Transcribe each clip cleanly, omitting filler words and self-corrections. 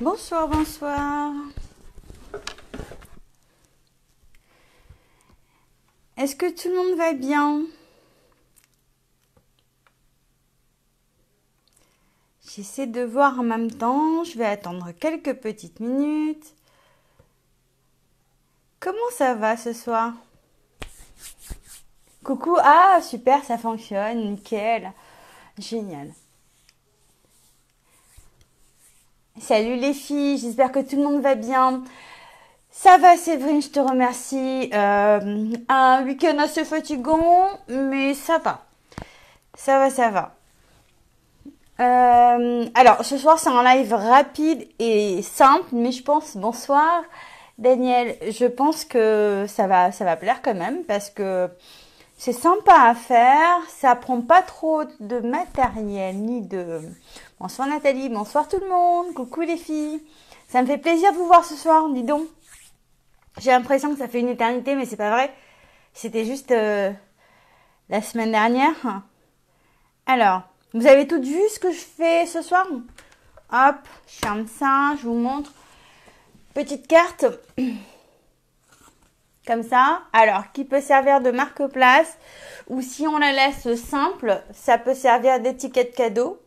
Bonsoir, bonsoir. Est-ce que tout le monde va bien? J'essaie de voir en même temps. Je vais attendre quelques petites minutes. Comment ça va ce soir? Coucou. Ah, super, ça fonctionne. Nickel. Génial. Salut les filles. J'espère que tout le monde va bien. Ça va, Séverine, je te remercie. Un week-end assez fatigant, mais ça va. Ça va, ça va. Alors, ce soir, c'est un live rapide et simple, mais je pense, bonsoir, Daniel, je pense que ça va plaire quand même parce que c'est sympa à faire, ça prend pas trop de matériel ni de... Bonsoir Nathalie, bonsoir tout le monde, coucou les filles. Ça me fait plaisir de vous voir ce soir, dis donc. J'ai l'impression que ça fait une éternité, mais c'est pas vrai. C'était juste la semaine dernière. Alors, vous avez toutes vu ce que je fais ce soir? Hop, je ferme ça, je vous montre. Petite carte. Comme ça. Alors, qui peut servir de marque-place. Ou si on la laisse simple, ça peut servir d'étiquette cadeau.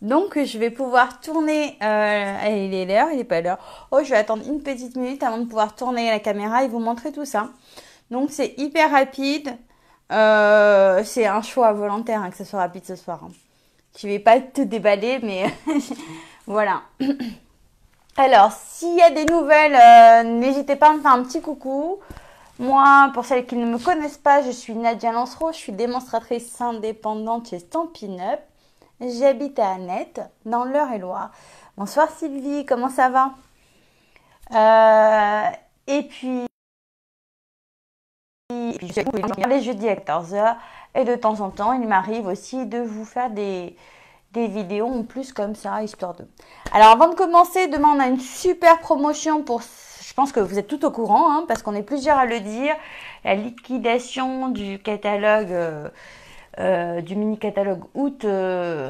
Donc, je vais pouvoir tourner... il est l'heure, il n'est pas l'heure. Oh, je vais attendre une petite minute avant de pouvoir tourner la caméra et vous montrer tout ça. Donc, c'est hyper rapide. C'est un choix volontaire hein, que ce soit rapide ce soir. Hein. Je vais pas tout déballer, mais voilà. Alors, s'il y a des nouvelles, n'hésitez pas à me faire un petit coucou. Moi, pour celles qui ne me connaissent pas, je suis Nadia Lancereau, je suis démonstratrice indépendante chez Stampin' Up. J'habite à Annette, dans l'Eure-et-Loire. Bonsoir Sylvie, comment ça va? Et puis je vais les jeudis à 14 h. Et de temps en temps, il m'arrive aussi de vous faire des vidéos en plus comme ça, histoire de... Alors, avant de commencer, demain, on a une super promotion pour... Je pense que vous êtes tout au courant, hein, parce qu'on est plusieurs à le dire. La liquidation du catalogue... du mini-catalogue août-décembre.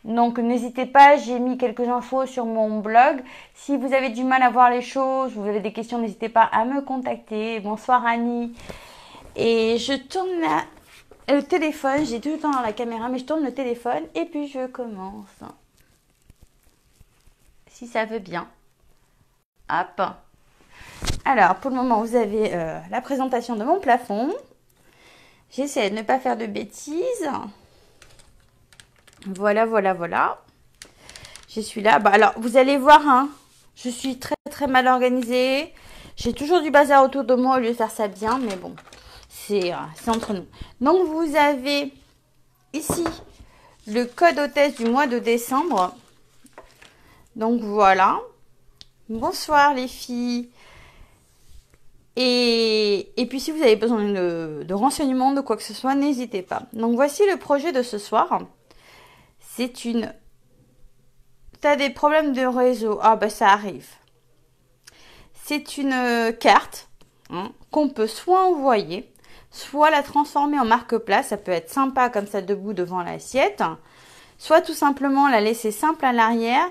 Donc n'hésitez pas, j'ai mis quelques infos sur mon blog. Si vous avez du mal à voir les choses, vous avez des questions, n'hésitez pas à me contacter. Bonsoir Annie. Et je tourne le téléphone, j'ai tout le temps dans la caméra, mais je tourne le téléphone et puis je commence. Si ça veut bien. Hop. Alors pour le moment, vous avez la présentation de mon plafond. J'essaie de ne pas faire de bêtises. Voilà, voilà, voilà. Je suis là. Bah, alors, vous allez voir, hein, je suis très, très mal organisée. J'ai toujours du bazar autour de moi au lieu de faire ça bien. Mais bon, c'est entre nous. Donc, vous avez ici le code hôtesse du mois de décembre. Donc, voilà. Bonsoir, les filles. Et puis, si vous avez besoin de renseignements, de quoi que ce soit, n'hésitez pas. Donc, voici le projet de ce soir. C'est une... T'as des problèmes de réseau. Ah, bah, ça arrive. C'est une carte hein, qu'on peut soit envoyer, soit la transformer en marque-place. Ça peut être sympa comme ça debout devant l'assiette. Soit tout simplement la laisser simple à l'arrière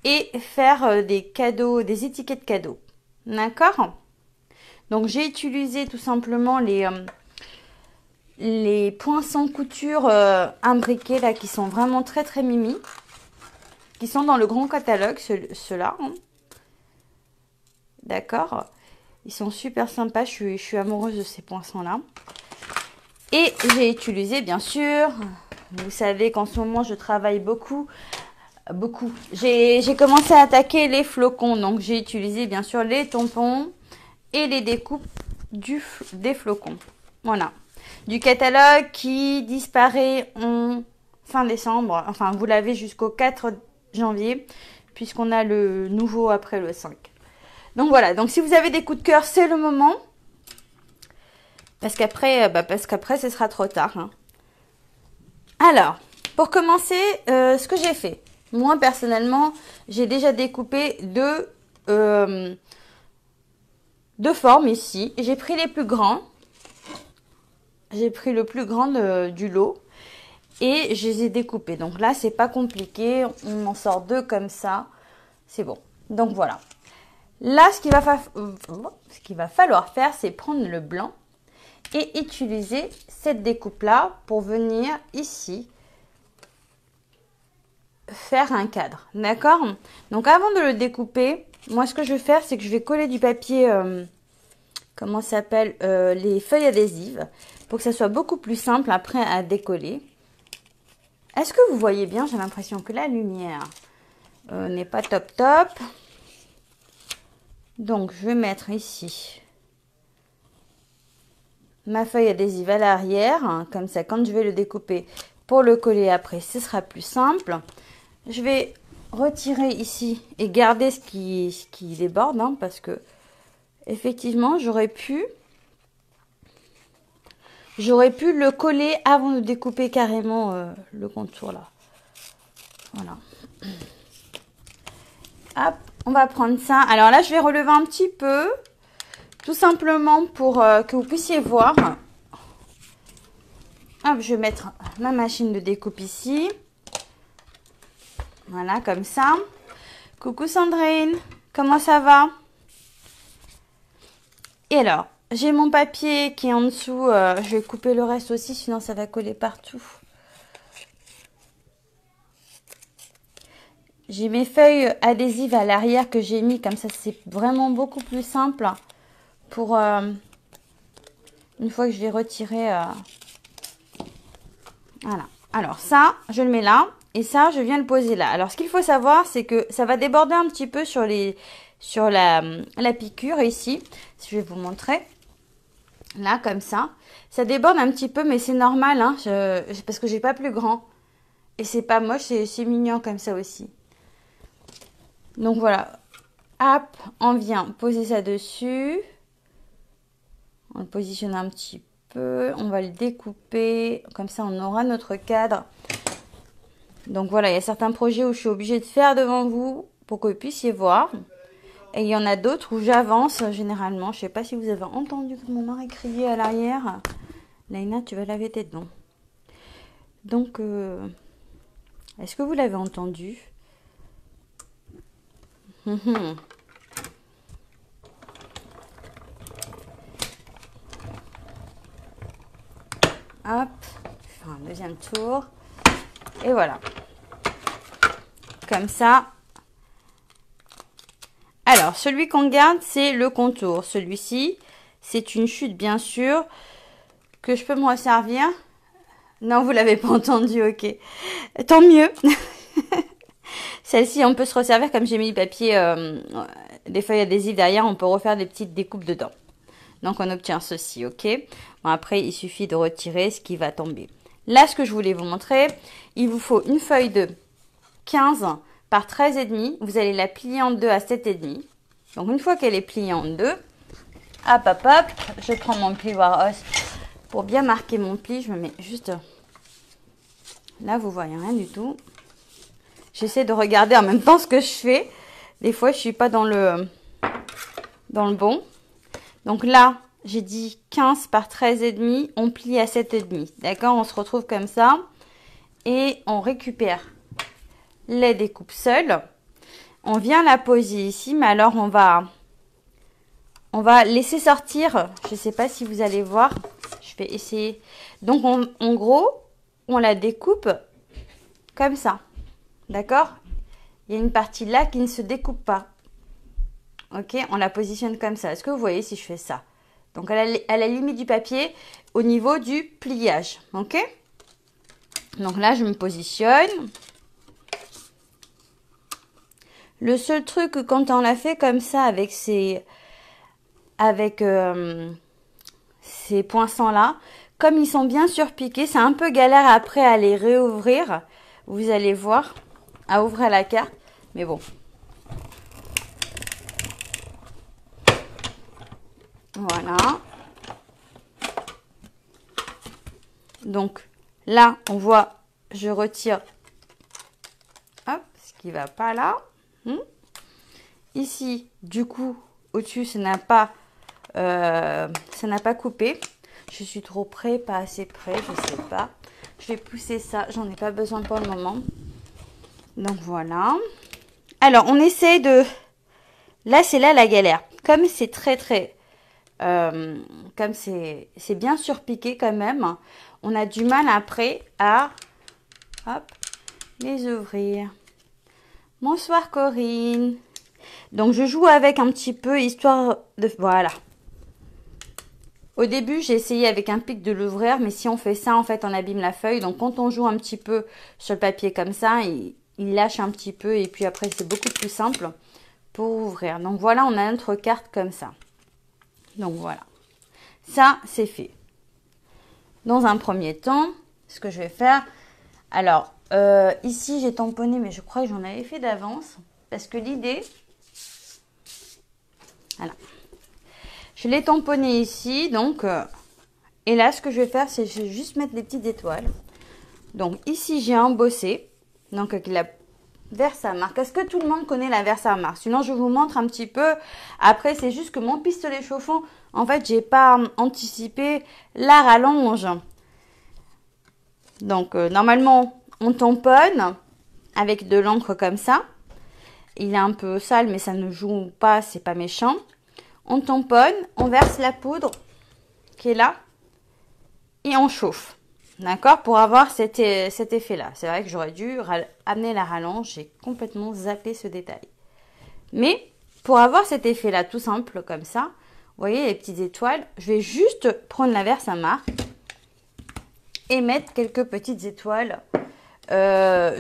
et faire des cadeaux, des étiquettes cadeaux. D'accord ? Donc, j'ai utilisé tout simplement les poinçons couture imbriqués là qui sont vraiment très très mimi. Qui sont dans le grand catalogue, ceux-là. Hein. D'accord. Ils sont super sympas. Je suis amoureuse de ces poinçons-là. Et j'ai utilisé, bien sûr, vous savez qu'en ce moment, je travaille beaucoup. J'ai commencé à attaquer les flocons. Donc, j'ai utilisé, bien sûr, les tampons et les découpes des flocons. Voilà. Du catalogue qui disparaît en fin décembre. Enfin, vous l'avez jusqu'au 4 janvier, puisqu'on a le nouveau après le 5. Donc voilà, donc si vous avez des coups de cœur, c'est le moment. Parce qu'après, ce sera trop tard. Hein. Alors, pour commencer, ce que j'ai fait. Moi, personnellement, j'ai déjà découpé deux formes ici. J'ai pris les plus grands. J'ai pris le plus grand du lot. et je les ai découpés. Donc là, c'est pas compliqué. On en sort 2 comme ça. C'est bon. Donc voilà. Là, ce qu'il va falloir faire, c'est prendre le blanc et utiliser cette découpe-là pour venir ici faire un cadre. D'accord? Donc avant de le découper, moi, ce que je vais faire, c'est que je vais coller du papier, comment ça s'appelle, les feuilles adhésives, pour que ça soit beaucoup plus simple après à décoller. Est-ce que vous voyez bien? J'ai l'impression que la lumière n'est pas top top. Donc, je vais mettre ici ma feuille adhésive à l'arrière. Hein, comme ça, quand je vais le découper pour le coller après, ce sera plus simple. Je vais retirer ici et garder ce qui déborde. Hein, parce que, effectivement, j'aurais pu le coller avant de découper carrément le contour là. Voilà. Hop, on va prendre ça. Alors là, je vais relever un petit peu. Tout simplement pour que vous puissiez voir. Hop, je vais mettre ma machine de découpe ici. Voilà, comme ça. Coucou Sandrine, comment ça va? Et alors, j'ai mon papier qui est en dessous. Je vais couper le reste aussi, sinon ça va coller partout. J'ai mes feuilles adhésives à l'arrière que j'ai mis. Comme ça, c'est vraiment beaucoup plus simple. Pour une fois que je vais retirer, voilà. Alors ça, je le mets là et ça, je viens le poser là. Alors ce qu'il faut savoir, c'est que ça va déborder un petit peu sur la piqûre ici. Je vais vous montrer. Là, comme ça. Ça déborde un petit peu, mais c'est normal, hein, parce que j'ai pas plus grand. Et c'est pas moche, c'est mignon comme ça aussi. Donc voilà. Hop, on vient poser ça dessus. On le positionne un petit peu. On va le découper. Comme ça, on aura notre cadre. Donc voilà, il y a certains projets où je suis obligée de faire devant vous pour que vous puissiez voir. Et il y en a d'autres où j'avance généralement. Je ne sais pas si vous avez entendu mon mari crier à l'arrière. Laïna, tu vas laver tes dents. Donc, est-ce que vous l'avez entendu? Hop, je fais un deuxième tour. Et voilà. Comme ça. Alors, celui qu'on garde, c'est le contour. Celui-ci, c'est une chute, bien sûr, que je peux me resservir. Non, vous l'avez pas entendu, ok. Tant mieux. Celle-ci, on peut se resservir, comme j'ai mis le papier, des feuilles adhésives derrière, on peut refaire des petites découpes dedans. Donc, on obtient ceci, ok. Bon, après, il suffit de retirer ce qui va tomber. Là, ce que je voulais vous montrer, il vous faut une feuille de 15 par 13,5. Vous allez la plier en deux à 7,5. Donc, une fois qu'elle est pliée en deux, hop, hop, hop, je prends mon plioir os pour bien marquer mon pli. Je me mets juste là, vous voyez rien du tout. J'essaie de regarder en même temps ce que je fais. Des fois, je suis pas dans le bon. Donc là, j'ai dit 15 par 13,5, on plie à 7,5. D'accord? On se retrouve comme ça. Et on récupère les découpes seules. On vient la poser ici, mais alors on va laisser sortir. Je ne sais pas si vous allez voir. Je vais essayer. Donc en gros, on la découpe comme ça. D'accord? Il y a une partie là qui ne se découpe pas. Ok? On la positionne comme ça. Est-ce que vous voyez si je fais ça? Donc à la limite du papier, au niveau du pliage. Ok? Donc là, je me positionne. Le seul truc, quand on l'a fait comme ça, avec ces poinçons-là, comme ils sont bien surpiqués, c'est un peu galère après à les réouvrir. Vous allez voir, à ouvrir la carte. Mais bon. Voilà. Donc, là, on voit, je retire hop, ce qui va pas là. Ici, du coup, au-dessus, ça n'a pas coupé. Je suis trop près, pas assez près, je sais pas. Je vais pousser ça, j'en ai pas besoin pour le moment. Donc voilà. Alors, on essaie de... Là, c'est là la galère. Comme c'est comme c'est bien surpiqué quand même, on a du mal après à hop, les ouvrir. Bonsoir Corinne. Donc je joue avec un petit peu histoire de... Voilà. Au début j'ai essayé avec un pic de l'ouvrir, mais si on fait ça en fait on abîme la feuille. Donc quand on joue un petit peu sur le papier comme ça, il lâche un petit peu et puis après c'est beaucoup plus simple pour ouvrir. Donc voilà, on a notre carte comme ça. Donc voilà. Ça, c'est fait. Dans un premier temps, ce que je vais faire... Alors, ici, j'ai tamponné, mais je crois que j'en avais fait d'avance. Parce que l'idée... Voilà. Je l'ai tamponné ici, donc... et là, ce que je vais faire, c'est juste mettre des petites étoiles. Donc, ici, j'ai embossé. Donc, avec la Versamark. Est-ce que tout le monde connaît la Versamark? Sinon, je vous montre un petit peu. Après, c'est juste que mon pistolet chauffant, en fait, j'ai pas anticipé la rallonge. Donc, normalement, on tamponne avec de l'encre comme ça. Il est un peu sale, mais ça ne joue pas, c'est pas méchant. On tamponne, on verse la poudre qui est là et on chauffe. D'accord? Pour avoir cet effet-là. C'est vrai que j'aurais dû amener la rallonge. J'ai complètement zappé ce détail. Mais pour avoir cet effet-là tout simple comme ça, vous voyez les petites étoiles, je vais juste prendre la Versamark et mettre quelques petites étoiles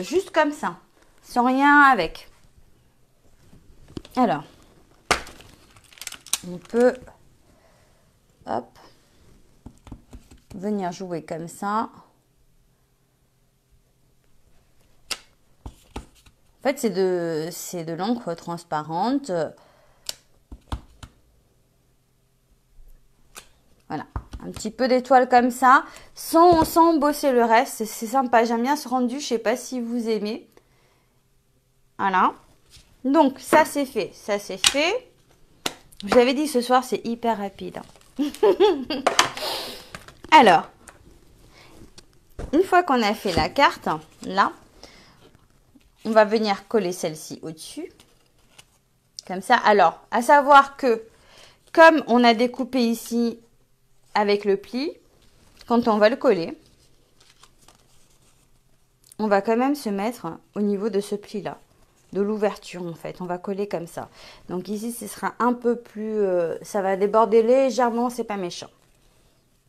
juste comme ça. Sans rien avec. Alors, on peut hop, venir jouer comme ça. En fait, c'est de l'encre transparente. Voilà, un petit peu d'étoiles comme ça, sans bosser le reste. C'est sympa, j'aime bien ce rendu, je sais pas si vous aimez. Voilà. Donc, ça c'est fait, ça c'est fait. Je vous avais dit ce soir, c'est hyper rapide. Alors, une fois qu'on a fait la carte, là, on va venir coller celle-ci au-dessus. Comme ça. Alors, à savoir que, comme on a découpé ici avec le pli, quand on va le coller, on va quand même se mettre au niveau de ce pli-là, de l'ouverture en fait. On va coller comme ça. Donc ici, ce sera un peu plus... ça va déborder légèrement, c'est pas méchant.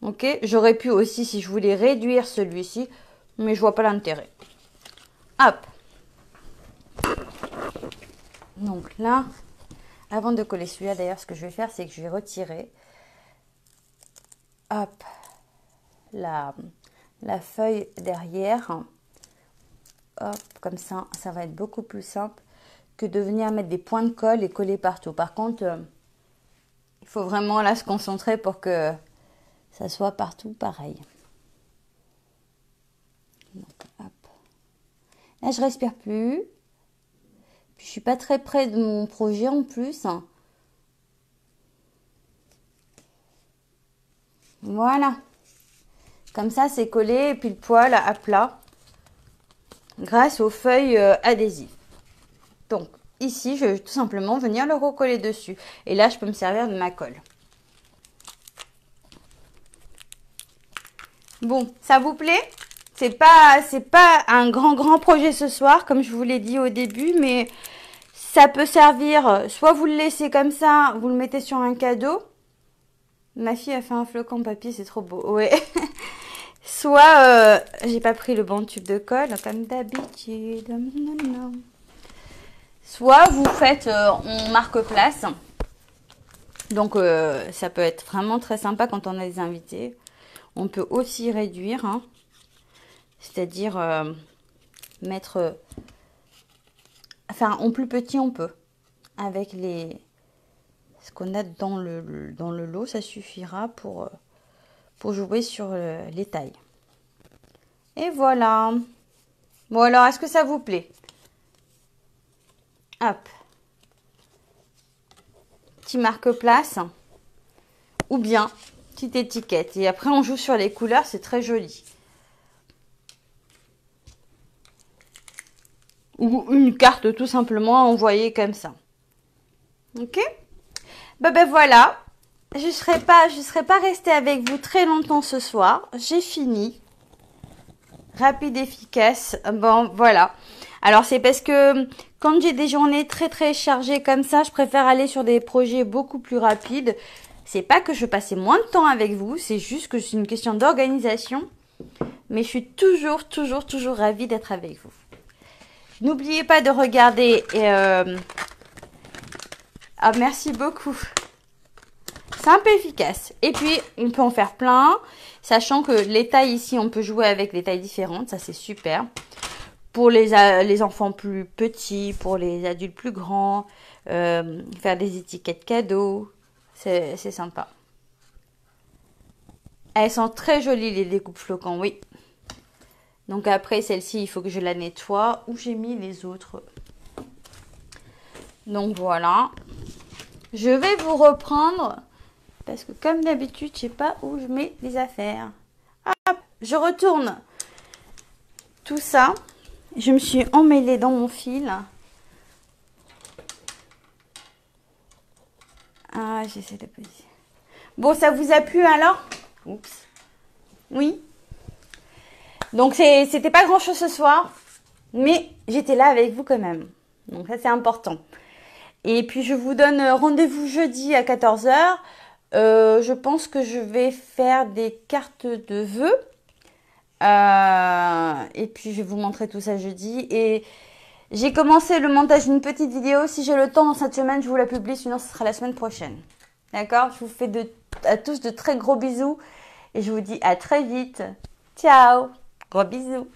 Ok, j'aurais pu aussi, si je voulais, réduire celui-ci, mais je vois pas l'intérêt. Hop. Donc là, avant de coller celui-là, d'ailleurs, ce que je vais faire, c'est que je vais retirer, hop, la feuille derrière. Hop, comme ça, ça va être beaucoup plus simple que de venir mettre des points de colle et coller partout. Par contre, il faut vraiment là se concentrer pour que ça soit partout pareil. Donc, hop. Là, je respire plus. Puis, je suis pas très près de mon projet en plus. Voilà. Comme ça, c'est collé et puis le poil à plat grâce aux feuilles adhésives. Donc, ici, je vais tout simplement venir le recoller dessus. Et là, je peux me servir de ma colle. Bon, ça vous plaît? C'est pas un grand projet ce soir, comme je vous l'ai dit au début, mais ça peut servir, soit vous le laissez comme ça, vous le mettez sur un cadeau. Ma fille a fait un flocon papier, c'est trop beau, ouais. Soit, j'ai pas pris le bon tube de colle, comme d'habitude. Soit vous faites en marque-place. Donc, ça peut être vraiment très sympa quand on a des invités. On peut aussi réduire, hein. C'est-à-dire mettre... enfin, en plus petit, on peut. Avec ce qu'on a dans le lot, ça suffira pour jouer sur les tailles. Et voilà. Bon, alors, est-ce que ça vous plaît? Hop. Petit marque-place. Ou bien, petite étiquette. Et après, on joue sur les couleurs, c'est très joli. Ou une carte tout simplement envoyée comme ça. Ok? Ben voilà. Je serai pas restée avec vous très longtemps ce soir. J'ai fini. Rapide, efficace. Bon, voilà. Alors, c'est parce que quand j'ai des journées très très chargées comme ça, je préfère aller sur des projets beaucoup plus rapides. C'est pas que je passais moins de temps avec vous, c'est juste que c'est une question d'organisation. Mais je suis toujours ravie d'être avec vous. N'oubliez pas de regarder. Ah, merci beaucoup. Simple et efficace. Et puis, on peut en faire plein. Sachant que les tailles ici, on peut jouer avec des tailles différentes. Ça, c'est super. Pour les enfants plus petits, pour les adultes plus grands. Faire des étiquettes cadeaux. C'est sympa. Elles sont très jolies, les découpes flocons, oui. Donc après, celle-ci, il faut que je la nettoie. Où j'ai mis les autres? Donc voilà. Je vais vous reprendre. Parce que comme d'habitude, je sais pas où je mets les affaires. Hop, je retourne tout ça. Je me suis emmêlée dans mon fil. Ah, j'essaie de poser. Bon, ça vous a plu alors? Oups. Oui. Donc, c'était pas grand chose ce soir. Mais j'étais là avec vous quand même. Donc, ça, c'est important. Et puis, je vous donne rendez-vous jeudi à 14 h. Je pense que je vais faire des cartes de vœux. Et puis, je vais vous montrer tout ça jeudi. Et j'ai commencé le montage d'une petite vidéo. Si j'ai le temps dans cette semaine, je vous la publie. Sinon, ce sera la semaine prochaine. D'accord? Je vous fais à tous de très gros bisous. Et je vous dis à très vite. Ciao! Gros bisous!